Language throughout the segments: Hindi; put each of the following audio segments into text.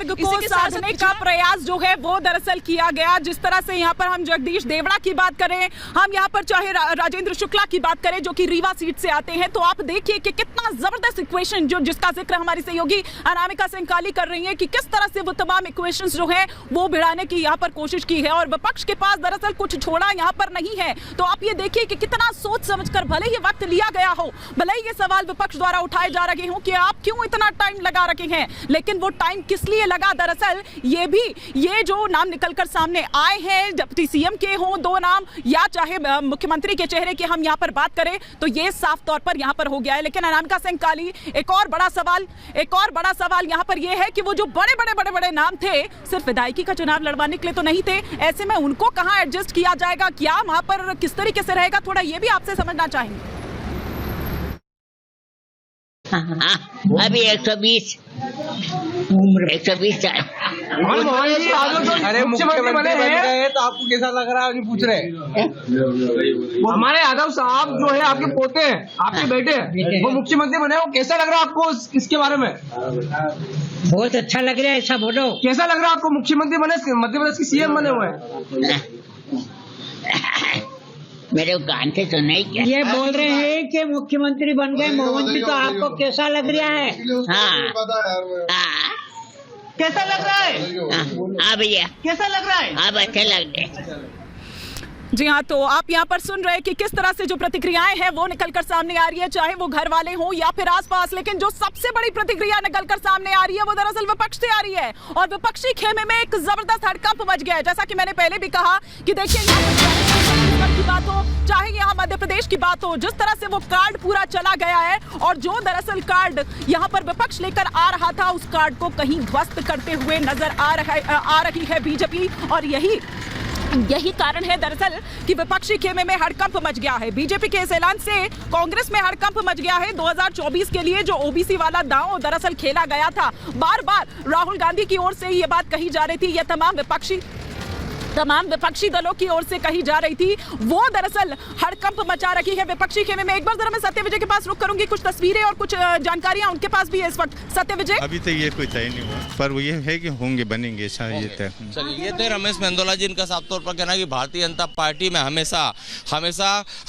वर्ग को साधने का प्रयास जो है वो दरअसल किया गया। जिस तरह से यहाँ पर हम जगदीश देवड़ा की बात करें, हम यहाँ पर चाहे राजेंद्र शुक्ला की बात करें जो कि रीवा सीट से आते हैं, तो आप देखिए कि कितना जबरदस्त इक्वेशन जो जिसका जिक्र हमारी सहयोगी अनामिका सिंह काली कर रही है कि किस तरह से वो तमाम इक्वेशंस जो है वो भिड़ाने की यहाँ पर कोशिश की है और विपक्ष के पास दरअसल कुछ छोड़ा यहाँ पर नहीं है। तो आप ये देखिए कि कितना सोच समझकर भले ही वक्त लिया गया हो, भले ही ये सवाल विपक्ष द्वारा उठाए जा रहे हो कि आप क्यों इतना टाइम लगा रखे हैं, लेकिन वो टाइम किस लिए लगा, दरअसल ये जो नाम निकलकर सामने आए हैं डिप्टी सीएम के हो दो नाम या चाहे मुख्यमंत्री के चेहरे की हम यहाँ पर बात करें तो ये साफ तौर पर यहाँ पर हो गया है। लेकिन अनामिका सिंह काली, एक और बड़ा सवाल यहाँ पर ये है कि वो जो बड़े नाम थे सिर्फ विधायकी का चुनाव लड़वाने के लिए तो नहीं थे, ऐसे में उनको कहाँ एडजस्ट किया जाएगा, क्या वहां पर किस तरीके से रहेगा, थोड़ा ये भी आपसे समझना चाहेंगे। अभी 120 अरे मुख्यमंत्री बन गए तो आपको कैसा लग रहा है पूछ रहे हैं। हमारे यादव साहब जो है आपके पोते हैं, आपके बेटे हैं, वो मुख्यमंत्री बने, वो कैसा लग रहा है आपको इसके बारे में? बहुत अच्छा लग रहा है, ऐसा बोलो। कैसा लग रहा है आपको मुख्यमंत्री बने, मध्य प्रदेश के सीएम बने हुए हैं? मेरे कान से सुना ही क्या? ये बोल रहे हैं कि मुख्यमंत्री बन गए मोहन जी, तो आपको कैसा लग रहा है? हाँ कैसा लग रहा है? हाँ भैया कैसा लग रहा है? अब अच्छे लग रहे। जी हाँ, तो आप यहाँ पर सुन रहे हैं कि किस तरह से जो प्रतिक्रियाएं हैं वो निकलकर सामने आ रही है, चाहे वो घर वाले हों या फिर आसपास। लेकिन जो सबसे बड़ी प्रतिक्रिया निकलकर सामने आ रही है वो दरअसल विपक्ष से आ रही है और विपक्षी खेमे में एक जबरदस्त हड़कंप मच गया है। जैसा कि मैंने पहले भी कहा कि देखिए की बात हो चाहे यहाँ मध्य प्रदेश की बात हो, जिस तरह से वो कार्ड पूरा चला गया है और जो दरअसल कार्ड यहाँ पर विपक्ष लेकर आ रहा था उस कार्ड को कहीं ध्वस्त करते हुए नजर आ रही है बीजेपी। और यही कारण है दरअसल कि विपक्षी खेमे में हड़कंप मच गया है। बीजेपी के इस ऐलान से कांग्रेस में हड़कंप मच गया है। 2024 के लिए जो ओबीसी वाला दांव दरअसल खेला गया था, बार बार राहुल गांधी की ओर से ये बात कही जा रही थी, ये तमाम विपक्षी दलों की ओर से कही जा रही थी, वो दरअसल हड़कंप मचा रखी है विपक्षी खेमे में। एक बार जरा मैं सत्य विजय के पास रुक करूंगी, कुछ तस्वीरें और कुछ जानकारियां उनके पास भी है इस वक्त। सत्य विजय, अभी तक ये कोई तय नहीं हुआ, पर वो ये है कि होंगे, बनेंगे, शायद तय। चलिए, ये थे रमेश मेंदोला जी। इनका साफ तौर पर कहना है कि भारतीय जनता पार्टी में हमेशा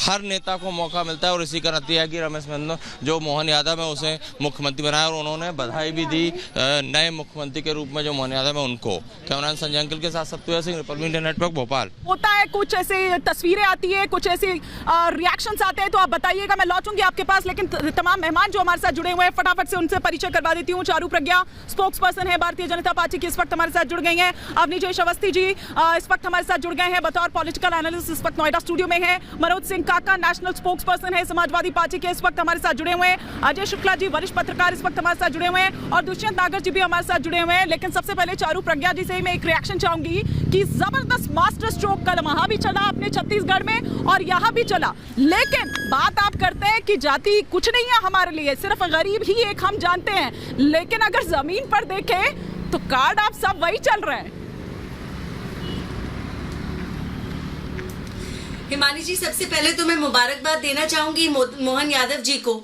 हर नेता को मौका मिलता है और इसी का नतीजा है कि रमेश मेंदोला जो मोहन यादव है उसे मुख्यमंत्री बनाया और उन्होंने बधाई भी दी नए मुख्यमंत्री के रूप में जो मोहन यादव है उनको। कैमरामैन संजय अंकल के साथ सत्य सिंह, रिपब्लिक नेटवर्क, भोपाल। होता है कुछ ऐसे तस्वीरें आती है, कुछ ऐसे रिएक्शंस आते हैं, तो आप बताइएगा, मैं लौटूंगी आपके पास। लेकिन तमाम मेहमान जो हमारे साथ जुड़े हुए हैं फटाफट से उनसे परिचय करवा देती हूँ। चारू प्रज्ञा स्पोक्स पर्सन है भारतीय जनता पार्टी की, इस वक्त हमारे साथ जुड़ गई हैं। अवनी जय अवस्थी जी इस वक्त हमारे साथ जुड़ गए हैं बतौर पॉलिटिकल एनालिस्ट, इस वक्त नोएडा स्टूडियो में है। मनोज सिंह काका नेशनल स्पोक्स पर्सन है समाजवादी पार्टी के, इस वक्त हमारे साथ जुड़े हुए हैं। अजय शुक्ला जी वरिष्ठ पत्रकार इस वक्त हमारे साथ जुड़े हुए हैं और दुष्यंत नागर जी भी हमारे साथ जुड़े हुए हैं। लेकिन सबसे पहले चारू प्रज्ञा जी से ही मैं एक रिएक्शन चाहूंगी कि जबरदस्त मास्टर स्ट्रोक कल वहां भी चला अपने छत्तीसगढ़ में और यहाँ भी चला। लेकिन बात आप करते हैं कि जाति कुछ नहीं है हमारे लिए, सिर्फ गरीब ही एक हम जानते हैं। लेकिन अगर जमीन पर देखें तो कार्ड आप सब वही चल रहे हैं। हिमानी जी, सबसे पहले तो मैं मुबारकबाद देना चाहूंगी मोहन यादव जी को।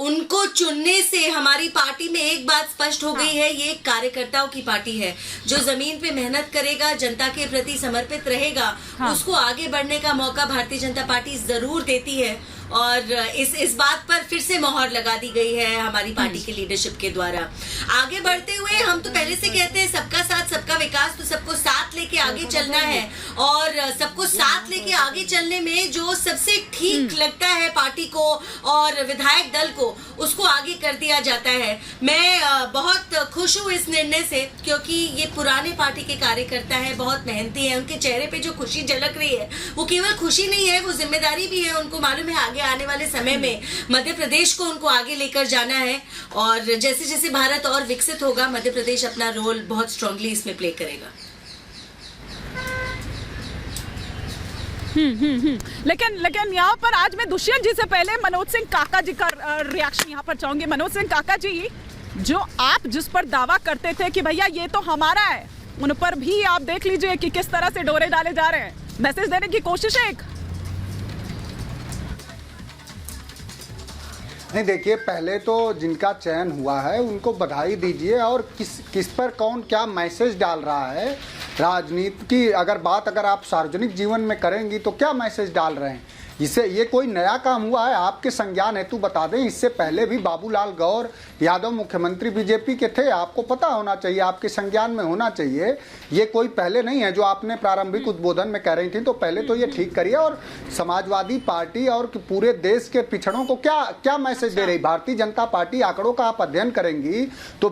उनको चुनने से हमारी पार्टी में एक बात स्पष्ट हो गई है, ये कार्यकर्ताओं की पार्टी है। जो जमीन पे मेहनत करेगा, जनता के प्रति समर्पित रहेगा, उसको आगे बढ़ने का मौका भारतीय जनता पार्टी जरूर देती है। और इस बात पर फिर से मोहर लगा दी गई है हमारी पार्टी के लीडरशिप के द्वारा। आगे बढ़ते हुए हम तो पहले से कहते हैं सबका साथ सबका विकास, तो सबको साथ लेके आगे चलना है और सबको साथ लेके आगे चलने में जो सबसे ठीक लगता है पार्टी को और विधायक दल को, उसको आगे कर दिया जाता है। मैं बहुत खुश हूँ इस निर्णय से, क्योंकि ये पुराने पार्टी के कार्यकर्ता है, बहुत मेहनती है। उनके चेहरे पे जो खुशी झलक रही है वो केवल खुशी नहीं है, वो जिम्मेदारी भी है। उनको मालूम है आगे आने वाले समय में मध्य प्रदेश को उनको आगे लेकर जाना है और जैसे जैसे भारत और विकसित होगा, मध्य प्रदेश अपना रोल बहुत स्ट्रांगली इसमें प्ले करेगा। लेकिन यहाँ पर आज मैं दुष्यंत जी से पहले मनोज सिंह काका जी का रिएक्शन यहाँ पर चाहूंगी। मनोज सिंह काका जी, जो आप जिस पर दावा करते थे कि भैया ये तो हमारा है, उन पर भी आप देख लीजिए कि किस तरह से डोरे डाले जा रहे हैं। मैसेज देने की कोशिश है एक। नहीं, देखिए, पहले तो जिनका चयन हुआ है उनको बधाई दीजिए, और किस पर कौन क्या मैसेज डाल रहा है राजनीति की अगर आप सार्वजनिक जीवन में करेंगी तो क्या मैसेज डाल रहे हैं। इससे ये कोई नया काम हुआ है? आपके संज्ञान हेतु बता दें, इससे पहले भी बाबूलाल गौर यादव मुख्यमंत्री बीजेपी के थे, आपको पता होना चाहिए, आपके संज्ञान में होना चाहिए। ये कोई पहले नहीं है जो आपने प्रारंभिक उद्बोधन में कह रही थी, तो पहले तो ये ठीक करिए। और समाजवादी पार्टी और पूरे देश के पिछड़ों को क्या मैसेज दे रही भारतीय जनता पार्टी? आंकड़ों का आप अध्ययन करेंगी तो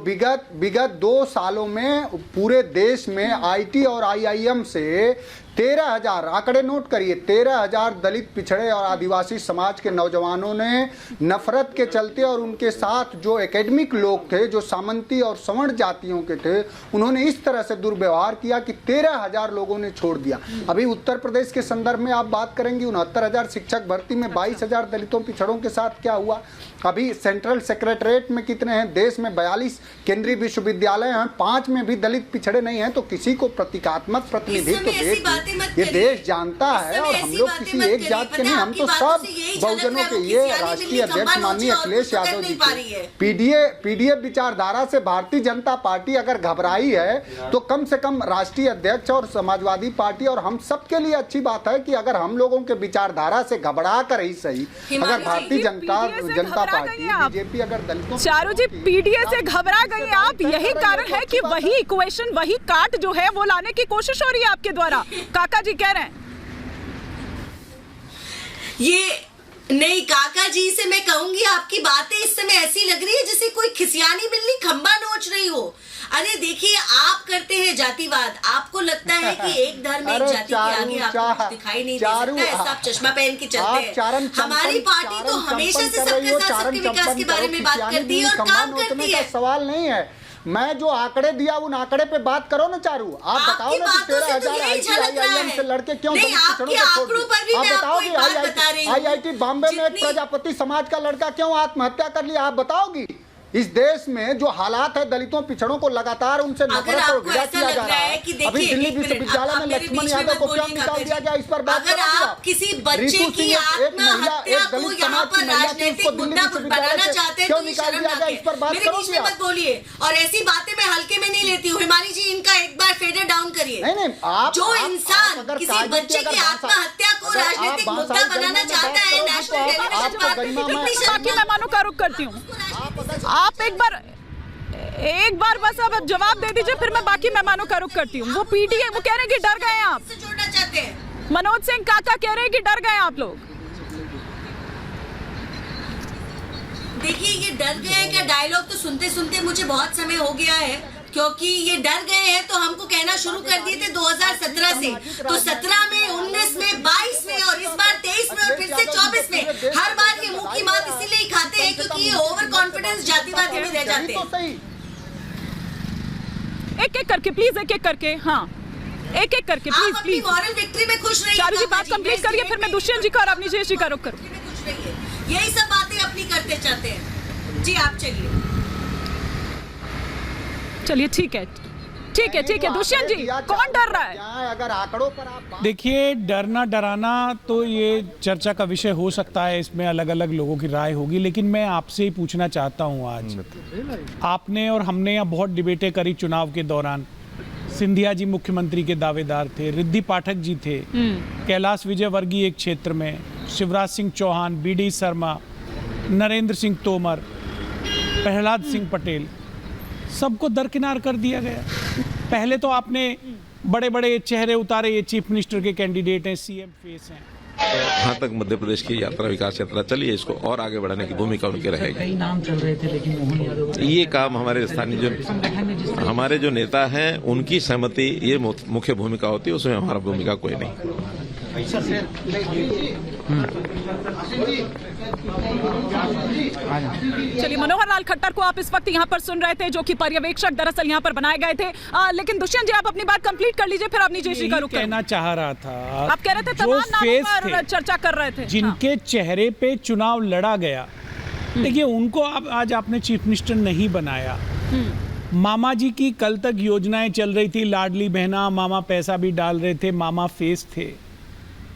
विगत 2 सालों में पूरे देश में IT और IIM से 13,000, आंकड़े नोट करिए, 13,000 दलित, पिछड़े और आदिवासी समाज के नौजवानों ने नफरत के चलते और उनके साथ जो एकेडमिक लोग थे, जो सामंती और सवर्ण जातियों के थे, उन्होंने इस तरह से दुर्व्यवहार किया कि 13,000 लोगों ने छोड़ दिया। अभी उत्तर प्रदेश के संदर्भ में आप बात करेंगी, 69,000 शिक्षक भर्ती में 22,000 दलितों पिछड़ों के साथ क्या हुआ। अभी सेंट्रल सेक्रेटरीट में कितने हैं? देश में 42 केंद्रीय विश्वविद्यालय हैं, 5 में भी दलित पिछड़े नहीं हैं। तो किसी को प्रतीकात्मक प्रतिनिधित्व ये देश जानता है, और हम लोग किसी एक जात के नहीं, हम तो सब बहुजनों के। ये राष्ट्रीय अध्यक्ष माननीय अखिलेश यादव जी के पीडीए विचारधारा से भारतीय जनता पार्टी अगर घबराई है तो कम से कम राष्ट्रीय अध्यक्ष और समाजवादी पार्टी और हम सब के लिए अच्छी बात है कि अगर हम लोगों के विचारधारा से घबरा कर ही सही, अगर भारतीय जनता पार्टी बीजेपी अगर दलितों। चारू जी, पीडीए से घबरा गए आप, यही कारण है कि वही इक्वेशन, वही काट जो है वो लाने की कोशिश हो रही है आपके द्वारा, काका जी कह रहे हैं। ये नहीं, काका जी से मैं कहूंगी, आपकी बातें इस समय ऐसी लग रही है जैसे कोई खिसियानी बिल्ली खंबा नोच रही हो। अरे देखिए, आप करते हैं जातिवाद, आपको लगता है कि एक धर्म एक जाति के आगे आपको कुछ दिखाई नहीं दे सकता, ऐसा आप चश्मा पहन के चलते हैं। हमारी पार्टी तो हमेशा से सबके साथ सबके विकास के बारे में बात करती है और काम करती है। सवाल नहीं है, मैं जो आंकड़े दिया उन आंकड़े पे बात करो ना चारू। आप बताओ ना कि 13,000 IIM से लड़के क्यों दलित पिछड़ों को छोड़ दिए? आप बताओ कि IIT बॉम्बे में एक प्रजापति समाज का लड़का क्यों आत्महत्या कर लिया? आप बताओगी? इस देश में जो हालात है, दलितों पिछड़ों को लगातार उनसे नफरत और घृणा किया जा रहा है। अभी दिल्ली विश्वविद्यालय में लक्ष्मण यादव को क्यों निकाल दिया गया? इस पर बात करो। आप किसी बच्चे की आत्महत्या को यहाँ पर राजनीतिक मुद्दा बनाना चाहते हैं तो ये शर्मनाक है। मेरे बीच में मत बोलिए, और ऐसी बातें मैं हल्के में नहीं लेती हूँ। हिमानी जी, इनका एक बार फेडर डाउन करिए। जो इंसान किसी बच्चे की आत्महत्या को राजनीतिक मुद्दा बनाना चाहता है, नेशनल टेलीविजन पर मेहमानों का रुख करती हूँ। आप एक बार बस अब जवाब दे दीजिए, फिर मैं बाकी मेहमानों का रुख करती हूँ। वो पीडीए, वो कह रहे हैं कि डर गए हैं आप। जोड़ना चाहते हैं मनोज सिंह काका कह रहे हैं कि डर गए आप लोग। देखिए, ये डर गए का डायलॉग तो सुनते सुनते मुझे बहुत समय हो गया है, क्योंकि ये डर गए हैं तो हमको कहना शुरू कर दिए थे 2017 से। तो 17 में, 19 में, 22 में और इस बार 23 में और फिर से 24 में। हर बार ये मुंह की मात इसीलिए खाते हैं क्योंकि ये ओवर कॉन्फिडेंस जातिवादी में रह जाते हैं। एक-एक करके प्लीज, एक-एक करके, हाँ, एक-एक करके प्लीज अपनी मॉरल विक्ट्री में खुश रहिए। चारू जी, बात कंप्लीट करिए, फिर मैं दुष्यंत जी का और अवनीश जी का रुख करूँ। यही सब बातें अपनी करते चाहते हैं। जी, आप चलिए। चलिए, ठीक है, दुष्यंत जी, कौन डर रहा है? अगर आंकड़ों पर आप देखिए, डरना डराना तो ये चर्चा का विषय हो सकता है, इसमें अलग अलग लोगों की राय होगी, लेकिन मैं आपसे ही पूछना चाहता हूँ, आज आपने और हमने यहाँ बहुत डिबेटें करी चुनाव के दौरान। सिंधिया जी मुख्यमंत्री के दावेदार थे, रिद्धि पाठक जी थे, कैलाश विजयवर्गीय एक क्षेत्र में, शिवराज सिंह चौहान, BD शर्मा, नरेंद्र सिंह तोमर, प्रहलाद सिंह पटेल, सबको दरकिनार कर दिया गया। पहले तो आपने बड़े बड़े चेहरे उतारे, ये चीफ मिनिस्टर के कैंडिडेट हैं, CM फेस हैं। कहाँ तक मध्य प्रदेश की यात्रा, विकास यात्रा चली है, इसको और आगे बढ़ाने की भूमिका उनकी रहेगी। कई नाम चल रहे थे, लेकिन मोहन यादव ये काम हमारे स्थानीय हमारे जो नेता हैं उनकी सहमति ये मुख्य भूमिका होती है, उसमें हमारा भूमिका कोई नहीं। चलिए, मनोहर लाल खट्टर को आप इस वक्त यहाँ पर सुन रहे थे, जो कि पर्यवेक्षक दरअसल यहाँ पर बनाए गए थे। लेकिन दुष्यंत जी, आप अपनी बात कंप्लीट कर लीजिए, फिर अपनी जयश्री का रुख कहना चाह रहा था। आप कह रहे थे तमाम नामों पर चर्चा कर रहे थे, जिनके चेहरे पे चुनाव लड़ा गया। देखिए, उनको आज आपने चीफ मिनिस्टर नहीं बनाया। मामा जी की कल तक योजनाएं चल रही थी, लाडली बहना, मामा पैसा भी डाल रहे थे, मामा फेस थे,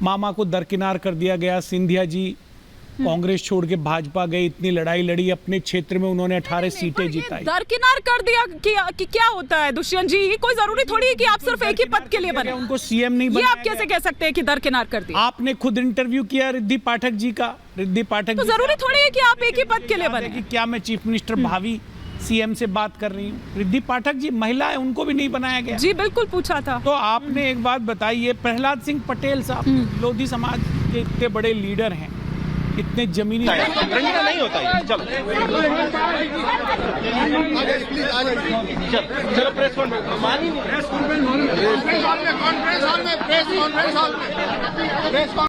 मामा को दरकिनार कर दिया गया। सिंधिया जी कांग्रेस छोड़ के भाजपा गए, इतनी लड़ाई लड़ी, अपने क्षेत्र में उन्होंने 18 सीटें जिताई। दरकिनार कर दिया कि क्या होता है दुष्यंत जी? कोई जरूरी थोड़ी है कि आप सिर्फ एक ही पद के लिए बने। उनको सीएम नहीं ये आप कैसे कह सकते हैं कि दरकिनार कर दिया? आपने खुद इंटरव्यू किया रिद्धि पाठक जी का। रिद्धि पाठक तो जरूरी थोड़ी है कि आप एक ही पद के लिए बने। कि क्या मैं चीफ मिनिस्टर भावी सीएम से बात कर रही हूँ? रिद्धि पाठक जी महिला है, उनको भी नहीं बनाया गया। जी बिल्कुल पूछा था। तो आपने एक बात बताइए, प्रहलाद सिंह पटेल साहब लोधी समाज के इतने बड़े लीडर हैं, इतने जमीनी नहीं होता है। चलो प्रेस